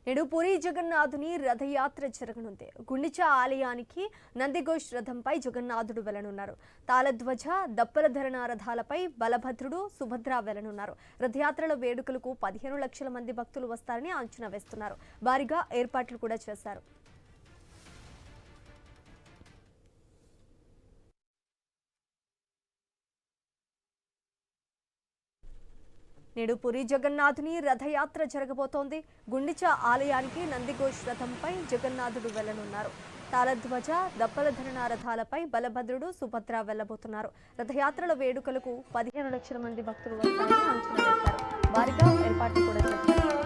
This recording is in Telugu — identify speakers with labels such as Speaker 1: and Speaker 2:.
Speaker 1: నేడు పూరి జగన్నాథుని రథయాత్ర జరగనుంది. గుండిచా ఆలయానికి నందిఘోష్ రథంపై జగన్నాథుడు వెళ్లనున్నారు. తాళధ్వజ, దప్పల ధరణ రథాలపై బలభద్రుడు, సుభద్ర వెళ్లనున్నారు. రథయాత్రల వేడుకలకు 15 లక్షల మంది భక్తులు వస్తారని అంచనా వేస్తున్నారు. భారీగా ఏర్పాట్లు కూడా చేశారు. నేడు పూరి జగన్నాథుని రథయాత్ర జరగబోతోంది. గుండిచా ఆలయానికి నందిఘోష్ రథంపై జగన్నాథుడు వెళ్లనున్నారు. తాళధ్వజ, దప్పల ధరణ రథాలపై బలభద్రుడు, సుభద్ర వెళ్లబోతున్నారు. రథయాత్రల వేడుకలకు 15 లక్షల మంది భక్తులు వస్తారని అంచనా వేశారు. భారీగా ఏర్పాట్లు కూడా చేశారు.